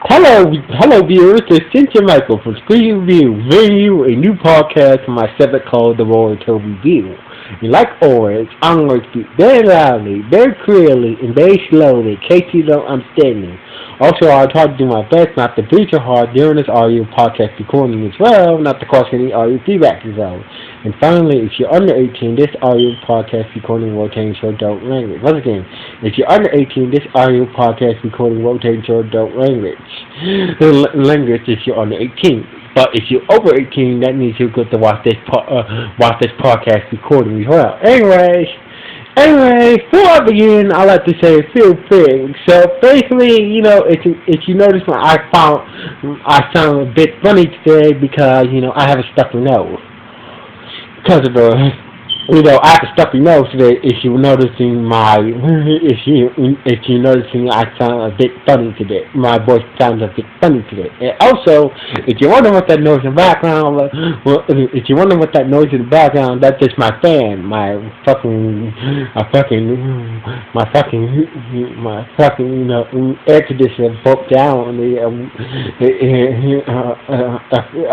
Hello viewers, this is Cynthia Michael from Screen Review, bringing you a new podcast from my segment called The Boruto Review. And like always, I'm going to speak very loudly, very clearly, and very slowly in case you don't understand me. Also, I'll try to do my best not to be too hard during this audio podcast recording as well, not to cause any audio feedback as well. And finally, if you're under 18, this audio podcast recording will contain short adult language. Once again, if you're under 18, this audio podcast recording will contain short adult language. Language if you're under 18. But if you're over 18, that means you're good to watch this podcast recording as well. Anyway, before I begin, I'd like to say a few things. So basically, if you notice, I sound a bit funny today because I have a stuffy nose because of I have a stuffy nose today. If you're noticing I sound a bit funny today. My voice sounds a bit funny today. And also, if you're wondering what that noise in the background, that's just my fan. My fucking air conditioner broke down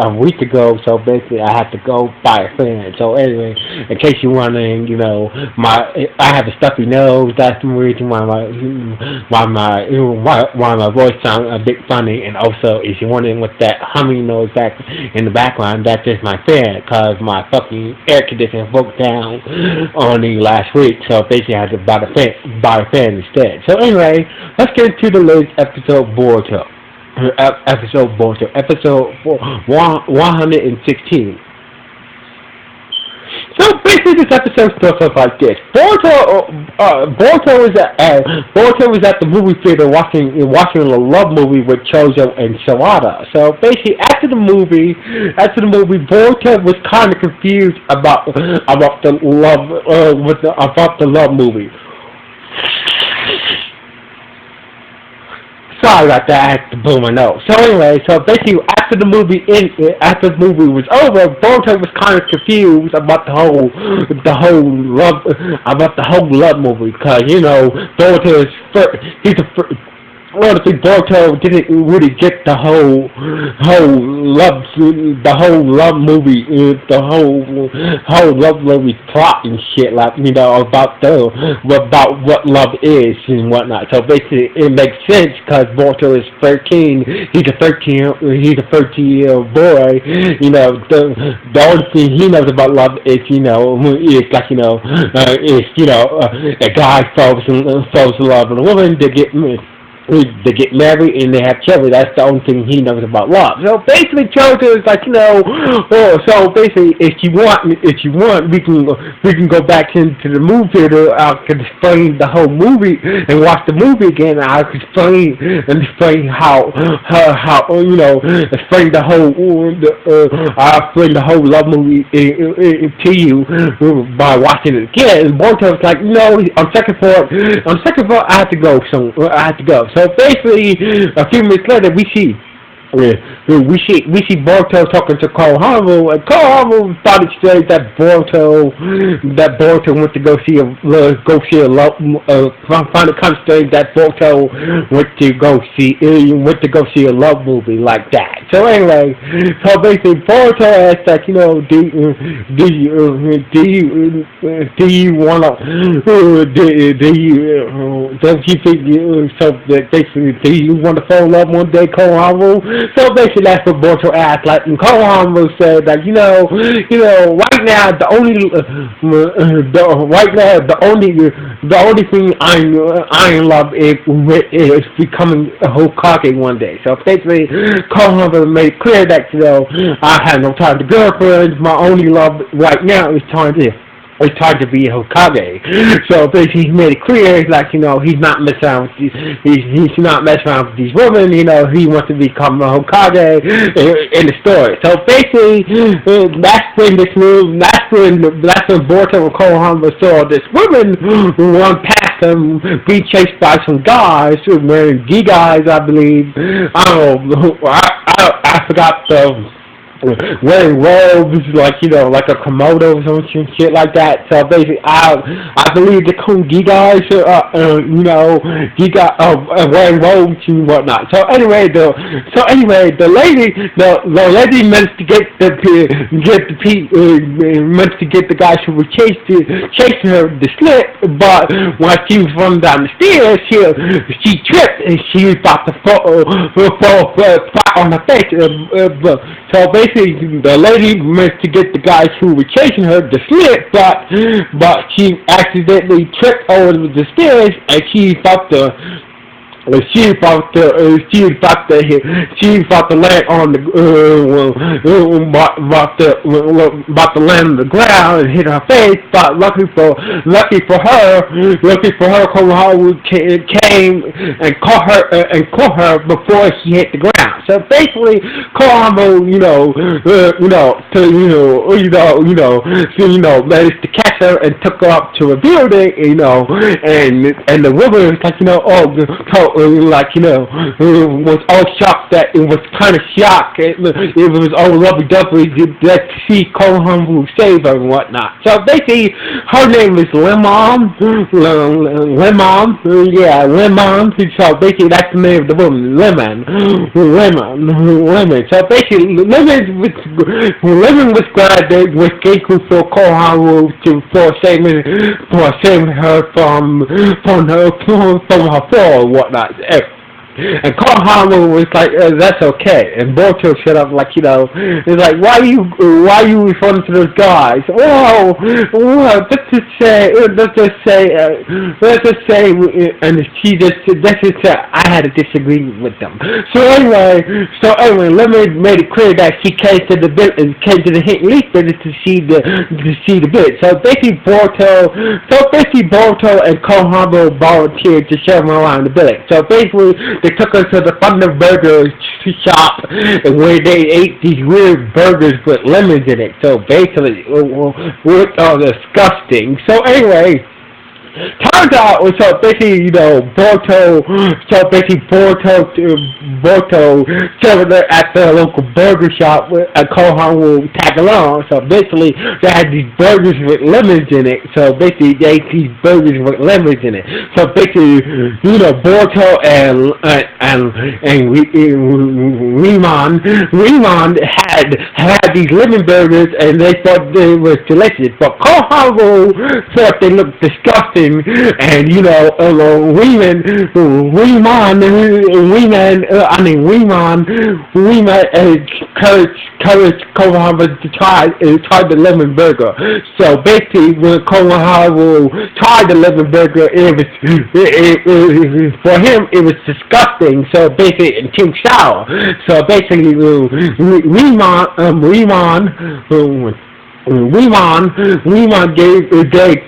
a week ago. So basically, I had to go buy a fan. So anyway, in case you're wondering, I have a stuffy nose. That's the reason why my voice sounds a bit funny. And also, if you're wondering what that humming noise back in the background, that's just my fan, cause my fucking air conditioner broke down only last week. So basically, I had to buy a fan instead. So anyway, let's get into the latest episode Boruto. Episode 116. So basically, this episode starts off like this. Boruto is at the movie theater watching a love movie with Chozo and Sawada. So basically, after the movie, Boruto was kind of confused about the love movie. Sorry about that, I had to blow my nose. So anyway, basically after the movie was over, Boruto was kind of confused about the whole love movie, because Boruto honestly, Boruto didn't really get the whole love movie plot and shit, like about what love is and whatnot. So basically, it makes sense because Boruto is 13. He's a 13-year-old boy. The only thing he knows about love is a guy falls in love with a woman. They get married and they have children. That's the only thing he knows about love. So basically, Chozo is like, so basically, if you want, we can go back into the movie theater. I can explain the whole movie and watch the movie again. I'll explain how explain the whole love movie to you by watching it again. And Boruto's like, on second thought, I have to go. So basically, a few minutes later, we see Boruto talking to Konohamaru, and Konohamaru started to say that Boruto went to go see a love. Finally comes to that Boruto went to go see a love movie like that. So anyway, basically Boruto asked that, do you want to fall in love one day, Konohamaru? So basically, that's what Boruto asked. Like, and Konohamaru said that right now the only thing I in love is becoming a Hokage one day. So basically, Konohamaru made clear that I have no time to girlfriends. My only love right now is time to be a Hokage. So basically, he made it clear, he's like, he's not messing around with these women. He wants to become a Hokage in the story. So basically, that's when Boruto and Konohamaru saw this woman run past them, be chased by some guys, wearing guys, I believe. I don't know. I forgot wearing robes, like like a komodo or some shit like that. So basically, I believe the Kogi guys, Giga wearing robes and whatnot. So anyway, the lady managed to managed to get the guys who were chasing her to slip, but when she was running down the stairs, she tripped and she was about to fall flat on her face. So basically, the lady managed to get the guys who were chasing her to slip, but she accidentally tripped over the stairs and she about to land on the about to land on the ground and hit her face. But lucky for her, Koharu came and caught her before she hit the ground. So basically, Koharu, managed to catch her and took her up to a building, and the woman was was all shocked that it was kind of shocked. It was all lovey-dovey that she Koharu saved her and whatnot. So basically, her name is Lemon. So basically, that's the name of the woman, Lemon. So basically, Lemon was glad that was grateful for Koharu for saving her from her fall and whatnot. And Koharu was like, that's okay. And Boruto shut up, like, it's like, why you referring to those guys? Well, let's just say, and let's just say, I had a disagreement with them. So anyway, Lemon made it clear that she came to the hidden leaf village to see the village. So basically, Boruto and Koharu volunteered to show them around the village. So basically, they took us to the Thunder Burger shop where they ate these weird burgers with lemons in it. So basically, it was all disgusting. So anyway, turns out, so basically, Boruto served at the local burger shop with a Koharu tag along. So basically, they had these burgers with lemons in it. So basically, they ate these burgers with lemons in it. So basically, Boruto and Rimon had these lemon burgers and they thought they were delicious. But Koharu thought they looked disgusting. And Weeman encouraged Koharu to try the lemon burger. So basically, when Koharu tried the lemon burger, for him it was disgusting. So basically, and too sour. So basically, Weeman gave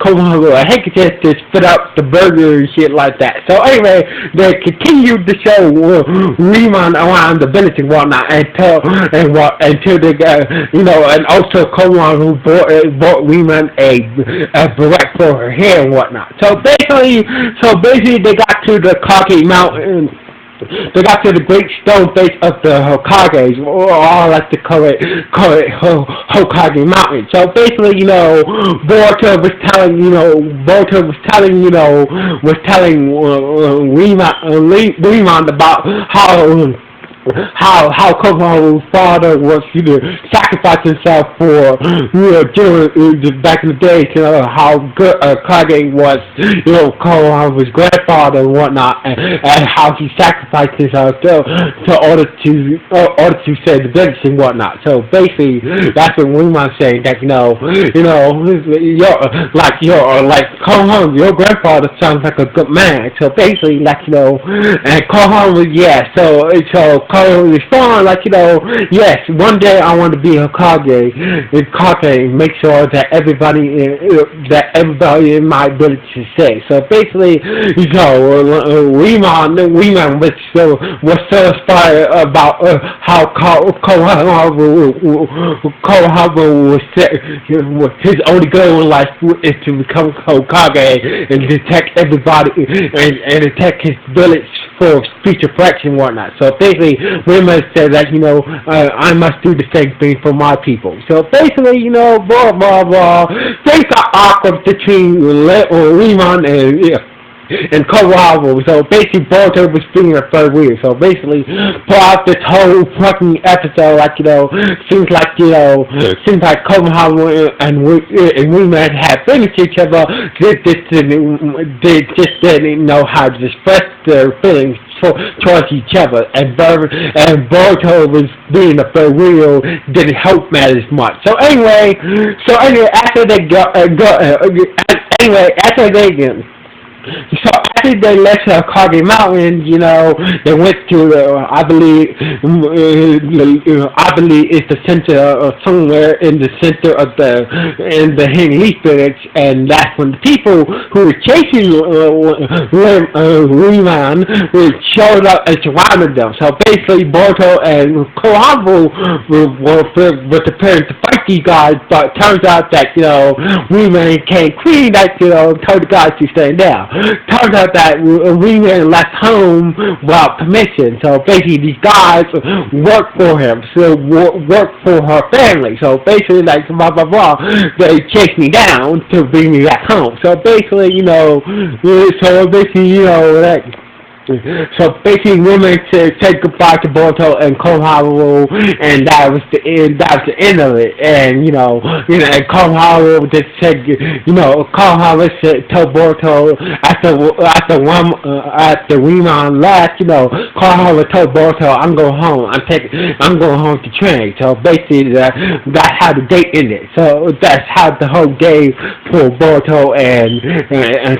Koharu a handkerchief to spit out the burger and shit like that. So anyway, they continued the show Weeman around the village and whatnot until they got, and also Koharu bought Weeman a beret for her hair and whatnot. So basically they got to the Kage Mountain. They got to the great stone face of the Hokages, or I like to call it Hokage Mountain. So basically, Boruto was telling Weeman about how Koharu's father was sacrificed himself for during back in the day, how good Kage was, Koharu's grandfather and whatnot, and how he sacrificed himself to order to save the village and whatnot. So basically, that's what Weeman saying, that Koharu, your grandfather sounds like a good man. So basically, and Koharu, so Koharu respond yes, one day I want to be Hokage, make sure that everybody in my village is safe. So basically, Weeman was so inspired about how Koharu was his only goal in life is to become Hokage and protect everybody and protect his village for speech inflection and whatnot. So basically, women said that, I must do the same thing for my people. So basically, blah, blah, blah. Things got awkward between Lehman and Colorado. So basically, Boruto was feeling a third wheel. So basically, throughout this whole fucking episode, seems like Colorado and Lehman had finished each other. They just didn't know how to express their feelings towards each other, and Boruto was being a third wheel didn't help matters much. So anyway, after they left Kage Mountain, they went to I believe it's the center somewhere in the center of the Hidden Leaf village, and that's when the people who were chasing Riemann showed up and surrounded them. So basically, Boruto and Kohabu were preparing to fight these guys, but it turns out that Riemann came clean, told the guys to stand down. Turns out that Riemann left home without permission. So basically, these guys work for him, work for her family. So basically, blah blah blah, they chased me down to bring me back home. So basically, So basically, women said goodbye to Boruto and Konohamaru, and that was the end. That was the end of it. And and Konohamaru just said, Konohamaru told Boruto after Riemann left, Konohamaru told Boruto, "I'm going home. I'm going home to train." So basically, that's how the date ended. So that's how the whole day for Boruto and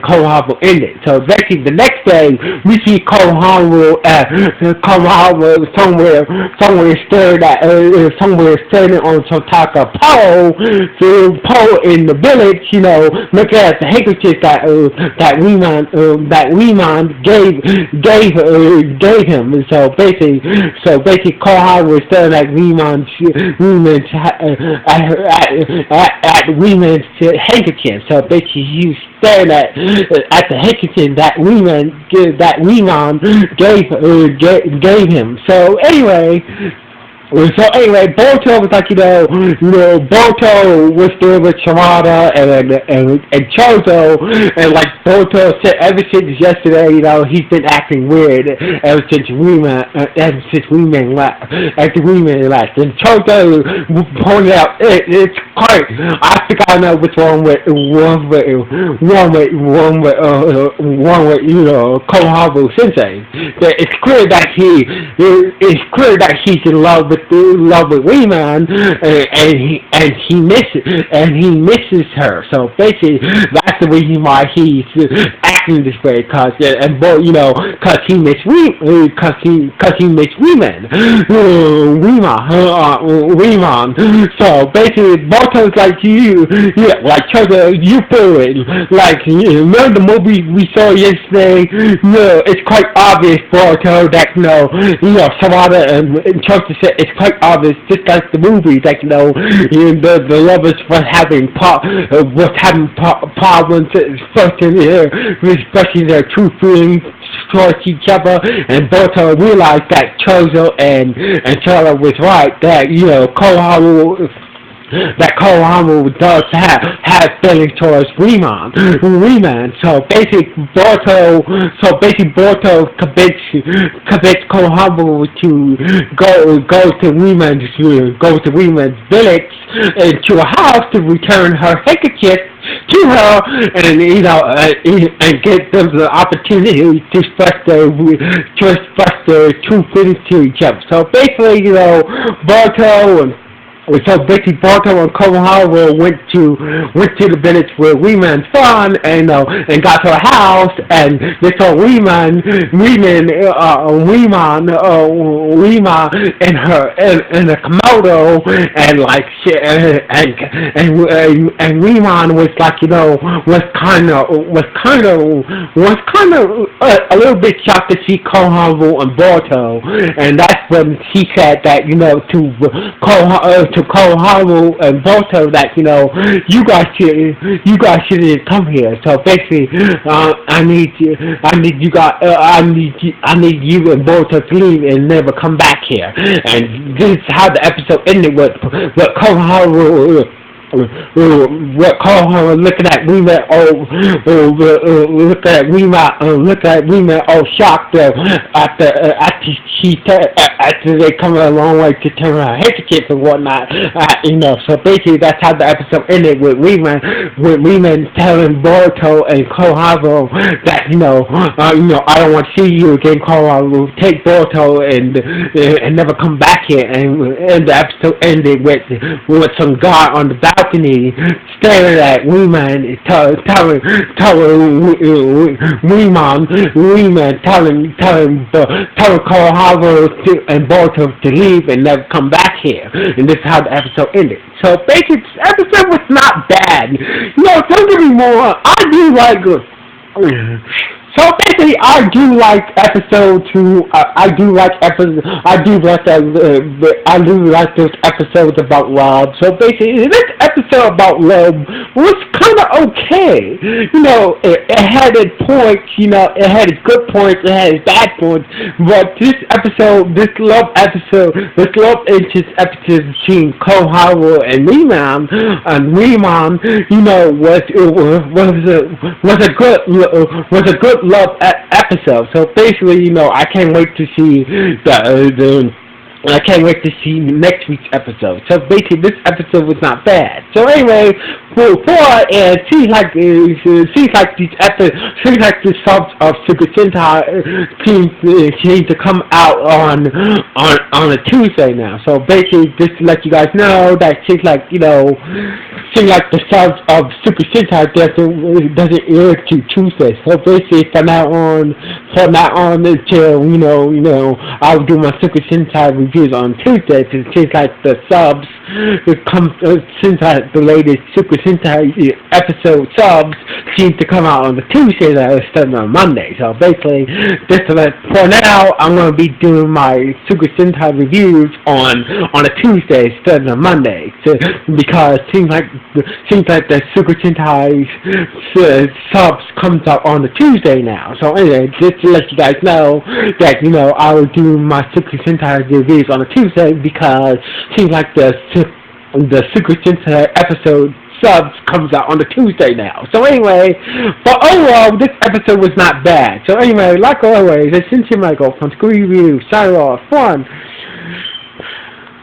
Konohamaru ended. So basically, the next day we see Konohamaru somewhere standing on some type of pole in the village, looking at the handkerchief that Riemann gave him. And so basically Konohamaru was staring at Riemann's handkerchief. So basically he was staring at the handkerchief that Riemann gave him. So anyway, Boruto was Boruto was there with Shimada and Chozo, and Boruto said ever since yesterday, he's been acting weird ever since Riemann left. And Chozo pointed out it's quite. I think I know what's wrong with Konohamaru Sensei. It's clear that he's in love with Riemann, and he misses her. So basically, that's the reason why he's acting this way, cause he missed Riemann. So basically, Boruto's Chozo, you feel it. Remember the movie we saw yesterday? It's quite obvious, Boruto, that Shimada and Chozo said it's quite obvious, just like the movie, the lovers were having problems expressing their true feelings towards each other, and Boruto realized that Chozo and Chozo was right, that Konohamaru does have feelings towards Riemann. So basically Boruto convinced Konohamaru to go to Riemann's village to a house to return her handkerchief to her, and get them the opportunity to express their true feelings to each other. So basically, Boruto and Konohamaru went to the village where Riemann's from, and got to a house, and they saw Riemann in a Komodo, and Riemann was a little bit shocked to see Konohamaru and Boruto, and that's when she said that to to Koharu and Boruto that you guys shouldn't come here. So basically, I need you guys, I need you and Boruto to leave and never come back here. And this is how the episode ended with Koharu. What call her looking at Rima look at Rima all shocked after they come a long way to turn her handkerchief and whatnot, so basically that's how the episode ended with Rima telling Boruto and Koharu that I don't want to see you again, Koharu, take Boruto and never come back here, and the episode ended with some guy on the balcony staring at Weeman, telling Koharu and Boruto to leave and never come back here. And this is how the episode ended. So basically, this episode was not bad. Don't get me wrong, I do like so basically, I do like episode 2. I do like those episodes about love. So basically, this episode about love was kind of okay. It had its points. It had its good points. It had its bad points. But this love interest episode between Koharu and Riman, was a good love episode. So basically, I can't wait to see I can't wait to see next week's episode. So basically, this episode was not bad. So anyway, it seems like the subs of Super Sentai seem to come out on a Tuesday now. So basically, just to let you guys know that seems like the subs of Super Sentai doesn't air to Tuesday. So basically, from now on until I'll do my Super Sentai reviews on Tuesday. It seems like the subs since the latest Super Sentai episode subs seem to come out on the Tuesday instead of on Monday. So basically, for now, I'm going to be doing my Super Sentai reviews on a Tuesday instead of a Monday, because it seems like the Super Sentai subs comes out on the Tuesday now. So anyway, just to let you guys know that I will do my Super Sentai reviews on a Tuesday, because it seems like the Super Sentai episode subs comes out on the Tuesday now. So anyway, but overall, this episode was not bad. So anyway, like always, it's Cynthia Michael from Screw Review. Sign off. 1,